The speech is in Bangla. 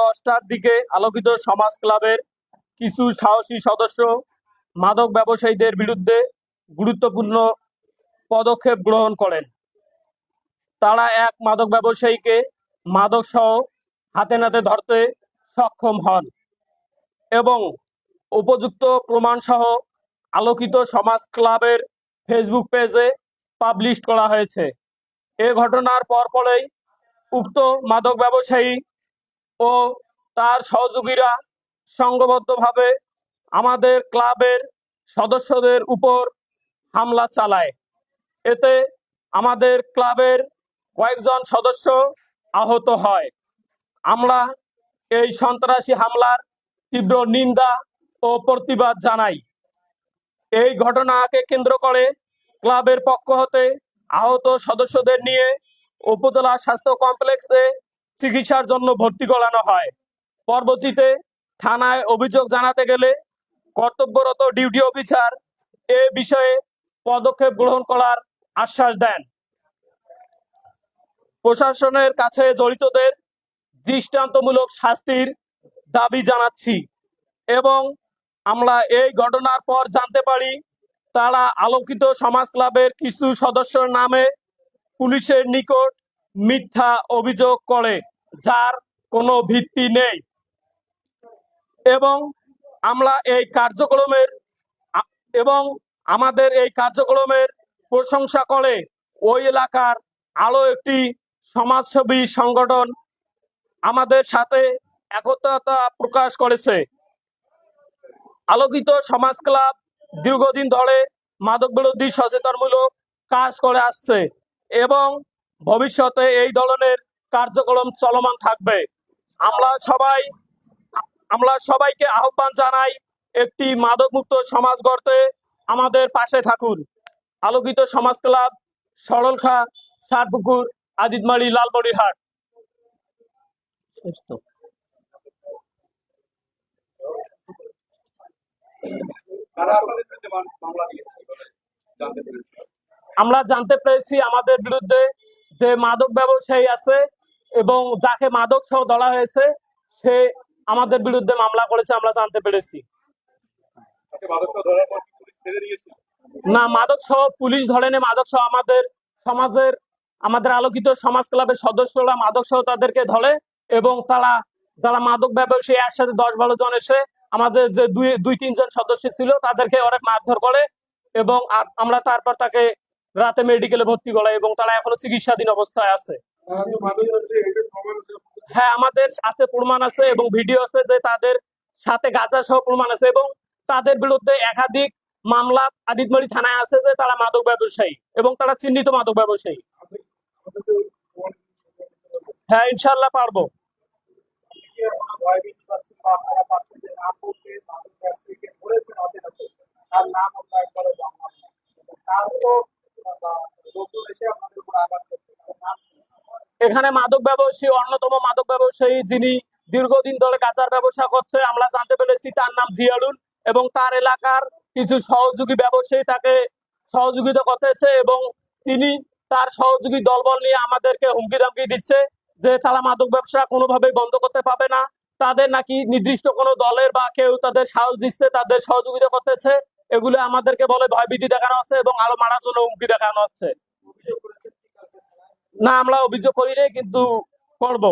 10টার দিকে আলোকিত সমাজ ক্লাবের কিছু সাহসী সদস্য মাদক ব্যবসায়ীদের বিরুদ্ধে গুরুত্বপূর্ণ পদক্ষেপ গ্রহণ করেন। তারা এক মাদক ব্যবসায়ীকে মাদক সহ হাতে নাতে ধরতে সক্ষম হন এবং উপযুক্ত প্রমাণ সহ আলোকিত সমাজ ক্লাবের ফেসবুক পেজে পাবলিশ করা হয়েছে। এ ঘটনার পরপরই উক্ত মাদক ব্যবসায়ী ও তার সহযোগীরা সংঘবদ্ধভাবে আমাদের ক্লাবের সদস্যদের উপর হামলা চালায়। এতে আমাদের ক্লাবের কয়েকজন সদস্য আহত হয়। আমরা এই সন্ত্রাসী হামলার তীব্র নিন্দা ও প্রতিবাদ জানাই। এই ঘটনাকে কেন্দ্র করে ক্লাবের পক্ষ হতে আহত সদস্যদের নিয়ে উপজেলা স্বাস্থ্য কমপ্লেক্সে চিকিৎসার জন্য ভর্তি করানো হয়। পরবর্তীতে থানায় অভিযোগ জানাতে গেলে কর্তব্যরত ডিউটি অফিসার এ বিষয়ে পদক্ষেপ গ্রহণ করার আশ্বাস দেন। প্রশাসনের কাছে জড়িতদের দৃষ্টান্তমূলক শাস্তির দাবি জানাচ্ছি এবং আমরা এই ঘটনার পর জানতে পারি তারা আলোকিত সমাজ ক্লাবের কিছু সদস্যর নামে পুলিশের নিকট মিথ্যা অভিযোগ করে, যার কোনো ভিত্তি নেই এবং আমরা এই কার্যক্রমের আমাদের এই কার্যক্রমের প্রশংসা করে ওই এলাকার আরো একটি সমাজসেবী সংগঠন আমাদের সাথে একতা প্রকাশ করেছে। আলোকিত সমাজ ক্লাব দীর্ঘদিন ধরে মাদক বিরোধী সচেতনমূলক কাজ করে আসছে এবং ভবিষ্যতে এই ধরনের কার্যক্রম চলমান থাকবে। আমরা সবাইকে আহ্বান জানাই একটি মাদকমুক্ত সমাজ গড়তে আমাদের পাশে থাকুন। আলোকিত সমাজ ক্লাব, সরলখা, সারপুকুর, আদিতমারি, লালমনিরহাট। আমরা জানতে পেরেছি আমাদের বিরুদ্ধে যে মাদক ব্যবসায়ী আছে এবং যাকে মাদক সহ ধরা হয়েছে সে আমাদের বিরুদ্ধে মামলা করেছে, আমরা জানতে পেরেছি। না, মাদক সহ পুলিশ ধরেনি। মাদক সহ আমাদের আলোকিত সমাজ ক্লাবের সদস্যরা মাদক সহ তাদেরকে ধরে এবং তারা যারা মাদক ব্যবসায়ী একসাথে 10-12 জন এসে আমাদের যে 2-3 জন সদস্য ছিল তাদেরকে অনেক মারধর করে এবং আমরা তারপর তাকে রাতে মেডিকেলে ভর্তি করাই এবং তারা এখনো চিকিৎসাধীন অবস্থায় আছে। হ্যাঁ, আমাদের আছে, প্রমাণ আছে এবং ভিডিও আছে যে তাদের সাথে গাঁজা সহ প্রমাণ আছে এবং তাদের বিরুদ্ধে একাধিক মামলা আদিতমারি থানায় আছে যে তারা মাদক ব্যবসায়ী এবং তারা চিহ্নিত মাদক ব্যবসায়ী। হ্যাঁ, ইনশাল্লাহ পারবো। এখানে মাদক ব্যবসায়ী, অন্যতম মাদক ব্যবসায়ী যিনি দীর্ঘদিন ধরে গাঁজার ব্যবসা করছে, আমরা জানতে পেরেছি তার নাম জিয়ালুল এবং তার এলাকার কিছু সহযোগী ব্যবসায়ী তাকে সহযোগিতা করতেছে এবং তিনি তার সহযোগী দলবল নিয়ে আমাদেরকে হুমকি ধামকি দিচ্ছে যে তারা মাদক ব্যবসা কোনোভাবেই বন্ধ করতে পারবে না। তাদের নাকি নির্দিষ্ট কোনো দলের বা কেউ তাদের সাহস দিচ্ছে, তাদের সহযোগিতা করতেছে। এগুলো আমাদেরকে বলে ভয়ভীতি দেখানো হচ্ছে এবং আরো মারার জন্য হুমকি দেখানো হচ্ছে। না, আমরা অভিযোগ করি নাই, কিন্তু করব।